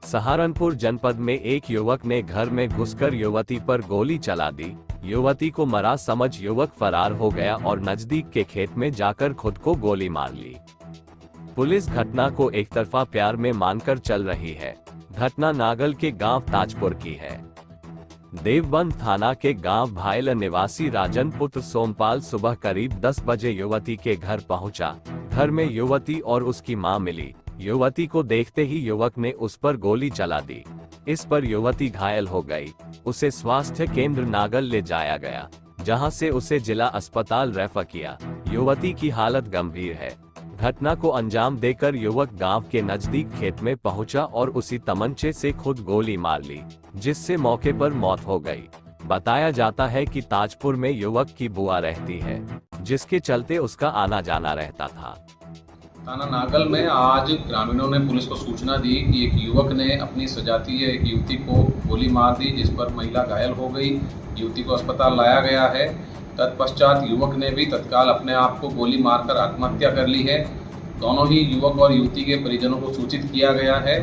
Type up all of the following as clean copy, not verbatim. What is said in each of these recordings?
सहारनपुर जनपद में एक युवक ने घर में घुसकर युवती पर गोली चला दी। युवती को मरा समझ युवक फरार हो गया और नजदीक के खेत में जाकर खुद को गोली मार ली। पुलिस घटना को एक तरफा प्यार में मानकर चल रही है। घटना नागल के गांव ताजपुर की है। देवबंद थाना के गांव भायल निवासी राजन पुत्र सोमपाल सुबह करीब 10 बजे युवती के घर पहुंचा। घर में युवती और उसकी मां मिली। युवती को देखते ही युवक ने उस पर गोली चला दी। इस पर युवती घायल हो गई। उसे स्वास्थ्य केंद्र नागल ले जाया गया, जहां से उसे जिला अस्पताल रेफर किया। युवती की हालत गंभीर है। घटना को अंजाम देकर युवक गांव के नजदीक खेत में पहुंचा और उसी तमंचे से खुद गोली मार ली, जिससे मौके पर मौत हो गई। बताया जाता है कि ताजपुर में युवक की बुआ रहती है, जिसके चलते उसका आना जाना रहता था। थाना नागल में आज ग्रामीणों ने पुलिस को सूचना दी कि एक युवक ने अपनी सजातीय एक युवती को गोली मार दी, जिस पर महिला घायल हो गई। युवती को अस्पताल लाया गया है। तत्पश्चात युवक ने भी तत्काल अपने आप को गोली मारकर आत्महत्या कर ली है। दोनों ही युवक और युवती के परिजनों को सूचित किया गया है।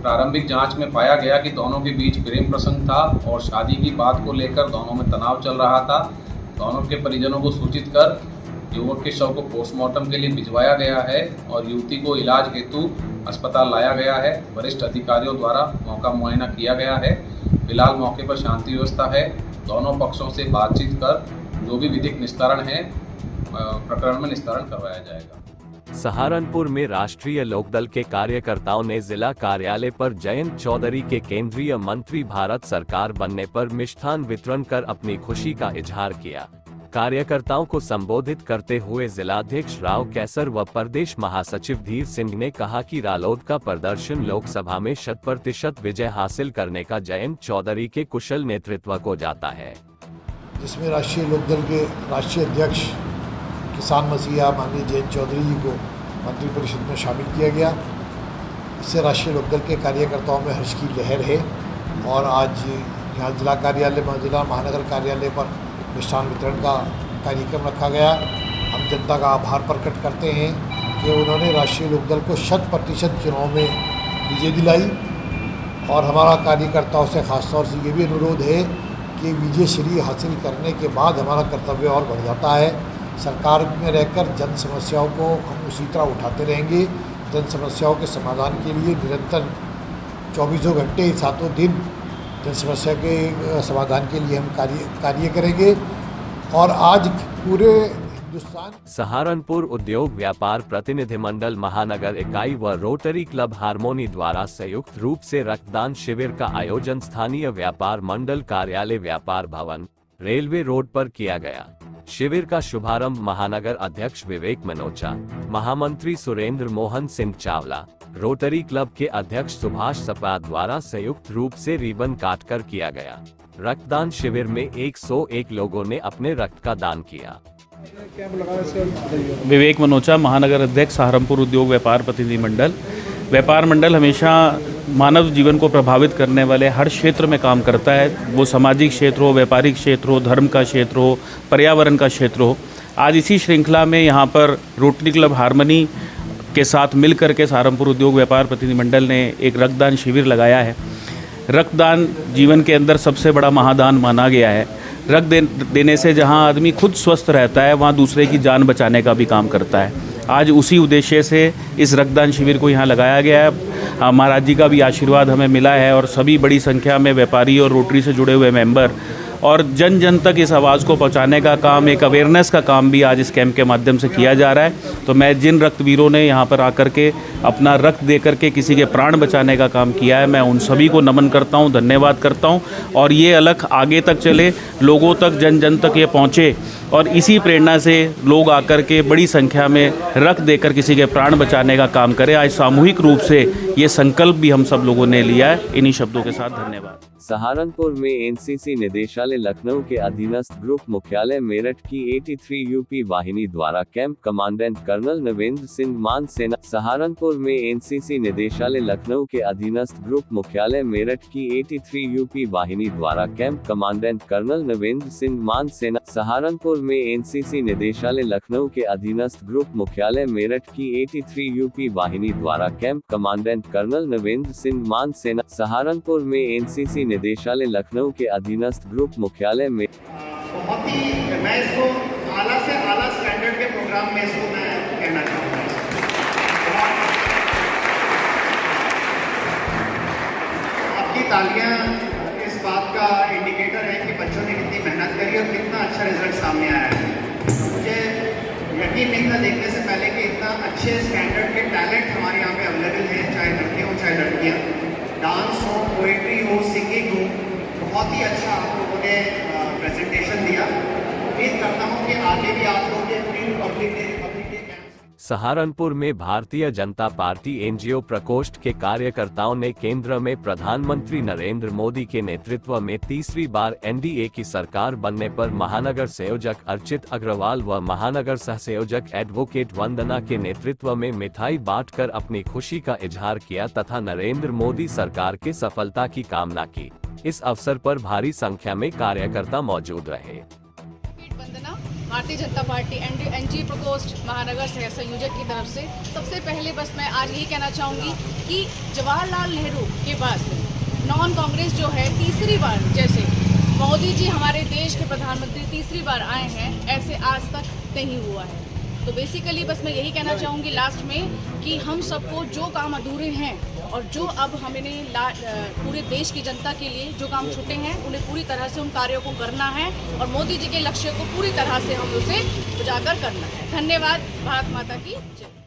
प्रारंभिक जांच में पाया गया कि दोनों के बीच प्रेम प्रसंग था और शादी की बात को लेकर दोनों में तनाव चल रहा था। दोनों के परिजनों को सूचित कर युवक के शव को पोस्टमार्टम के लिए भिजवाया गया है और युवती को इलाज हेतु अस्पताल लाया गया है। वरिष्ठ अधिकारियों द्वारा मौका मुआयना किया गया है। फिलहाल मौके पर शांति व्यवस्था है। दोनों पक्षों से बातचीत कर जो भी विधिक निस्तारण है प्रकरण में निस्तारण करवाया जाएगा। सहारनपुर में राष्ट्रीय लोकदल के कार्यकर्ताओं ने जिला कार्यालय पर जयंत चौधरी के केंद्रीय मंत्री भारत सरकार बनने पर मिष्ठान वितरण कर अपनी खुशी का इजहार किया। कार्यकर्ताओं को संबोधित करते हुए जिलाध्यक्ष राव कैसर व प्रदेश महासचिव धीर सिंह ने कहा कि रालोद का प्रदर्शन लोकसभा में 100% विजय हासिल करने का जयंत चौधरी के कुशल नेतृत्व को जाता है, जिसमें राष्ट्रीय लोकदल के राष्ट्रीय अध्यक्ष किसान मसीहा माननीय जयंत चौधरी जी को मंत्रिपरिषद में शामिल किया गया। इससे राष्ट्रीय लोकदल के कार्यकर्ताओं में हर्ष की लहर है और आज यहाँ जिला महानगर कार्यालय पर मिष्ठान वितरण का कार्यक्रम रखा गया। हम जनता का आभार प्रकट करते हैं कि उन्होंने राष्ट्रीय लोकदल को 100% चुनाव में विजय दिलाई और हमारा कार्यकर्ताओं से खासतौर से ये भी अनुरोध है कि विजय श्री हासिल करने के बाद हमारा कर्तव्य और बढ़ जाता है। सरकार में रहकर जन समस्याओं को हम उसी तरह उठाते रहेंगे। जन समस्याओं के समाधान के लिए निरंतर 24 घंटे 7 दिन जन समस्या के समाधान के लिए हम कार्य करेंगे और आज पूरे हिंदुस्तान। सहारनपुर उद्योग व्यापार प्रतिनिधिमंडल महानगर इकाई व रोटरी क्लब हारमोनी द्वारा संयुक्त रूप से रक्तदान शिविर का आयोजन स्थानीय व्यापार मंडल कार्यालय व्यापार भवन रेलवे रोड पर किया गया। शिविर का शुभारंभ महानगर अध्यक्ष विवेक मनोचा, महामंत्री सुरेंद्र मोहन सिंह चावला, रोटरी क्लब के अध्यक्ष सुभाष सपा द्वारा संयुक्त रूप से रिबन काटकर किया गया। रक्तदान शिविर में 101 लोगों ने अपने रक्त का दान किया। विवेक मनोचा, महानगर अध्यक्ष सहारनपुर उद्योग व्यापार प्रतिनिधि मंडल। व्यापार मंडल हमेशा मानव जीवन को प्रभावित करने वाले हर क्षेत्र में काम करता है, वो सामाजिक क्षेत्र हो, व्यापारिक क्षेत्र हो, धर्म का क्षेत्र हो, पर्यावरण का क्षेत्र हो। आज इसी श्रृंखला में यहाँ पर रोटरी क्लब हारमोनी के साथ मिलकर के सहारनपुर उद्योग व्यापार प्रतिनिधिमंडल ने एक रक्तदान शिविर लगाया है। रक्तदान जीवन के अंदर सबसे बड़ा महादान माना गया है। रक्त देने से जहां आदमी खुद स्वस्थ रहता है, वहां दूसरे की जान बचाने का भी काम करता है। आज उसी उद्देश्य से इस रक्तदान शिविर को यहाँ लगाया गया है। महाराज जी का भी आशीर्वाद हमें मिला है और सभी बड़ी संख्या में व्यापारी और रोटरी से जुड़े हुए मेंबर और जन जन तक इस आवाज़ को पहुंचाने का काम, एक अवेयरनेस का काम भी आज इस कैंप के माध्यम से किया जा रहा है। तो मैं जिन रक्तवीरों ने यहाँ पर आकर के अपना रक्त दे करके किसी के प्राण बचाने का काम किया है, मैं उन सभी को नमन करता हूँ, धन्यवाद करता हूँ और ये अलख आगे तक चले, लोगों तक, जन जन तक ये पहुँचे और इसी प्रेरणा से लोग आकर के बड़ी संख्या में रक्त देकर किसी के प्राण बचाने का काम करें। आज सामूहिक रूप से ये संकल्प भी हम सब लोगों ने लिया है। इन्हीं शब्दों के साथ धन्यवाद। सहारनपुर में एनसीसी निदेशालय लखनऊ के अधीनस्थ ग्रुप मुख्यालय मेरठ की 83 यूपी वाहिनी द्वारा camp commandant colonel Navendra Singh मान सेना। सहारनपुर में एनसीसी निदेशालय लखनऊ के अधीनस्थ ग्रुप मुख्यालय मेरठ की 83 यूपी वाहिनी द्वारा camp commandant colonel Navendra Singh मान सेना। सहारनपुर में एनसीसी निदेशालय लखनऊ के अधीनस्थ ग्रुप मुख्यालय मेरठ की 83 यूपी वाहिनी द्वारा camp commandant colonel Navendra Singh मान सेना। सहारनपुर में एनसीसी निदेशालय लखनऊ के अधीनस्थ ग्रुप मुख्यालय में बहुत ही मैं इसको आला से आला स्टैंडर्ड के प्रोग्राम में इसको मैं कहना चाहूँगा। आपकी तालियां इस बात का इंडिकेटर है कि बच्चों ने कितनी मेहनत करी और कितना अच्छा रिजल्ट सामने आया है। मुझे यकीन नहीं था देखने से पहले कि इतना अच्छे स्टैंडर्ड के टैलेंट हमारे यहाँ पे अवेलेबल हैं, चाहे लड़के हों चाहे लड़कियाँ। डांस हो, पोएट्री हो, सिंगिंग हो, बहुत ही अच्छा आप लोगों ने प्रेजेंटेशन दिया। उम्मीद करता हूँ कि आगे भी आप लोग रिपब्लिक डे सहारनपुर में भारतीय जनता पार्टी एनजीओ प्रकोष्ठ के कार्यकर्ताओं ने केंद्र में प्रधानमंत्री नरेंद्र मोदी के नेतृत्व में तीसरी बार एनडीए की सरकार बनने पर महानगर संयोजक अर्चित अग्रवाल व महानगर सहसंयोजक एडवोकेट वंदना के नेतृत्व में मिठाई बांटकर अपनी खुशी का इजहार किया तथा नरेंद्र मोदी सरकार के सफलता की कामना की। इस अवसर पर भारी संख्या में कार्यकर्ता मौजूद रहे। भारतीय जनता पार्टी एनजीओ प्रकोष्ठ महानगर सह संयोजक की तरफ से सबसे पहले बस मैं आज यही कहना चाहूँगी कि जवाहरलाल नेहरू के बाद नॉन कांग्रेस जो है तीसरी बार, जैसे मोदी जी हमारे देश के प्रधानमंत्री तीसरी बार आए हैं, ऐसे आज तक नहीं हुआ है। तो बेसिकली बस मैं यही कहना चाहूँगी लास्ट में कि हम सबको जो काम अधूरे हैं और जो अब हमें पूरे देश की जनता के लिए जो काम छूटे हैं उन्हें पूरी तरह से उन कार्यों को करना है और मोदी जी के लक्ष्य को पूरी तरह से हम उसे उजागर करना है। धन्यवाद। भारत माता की जय।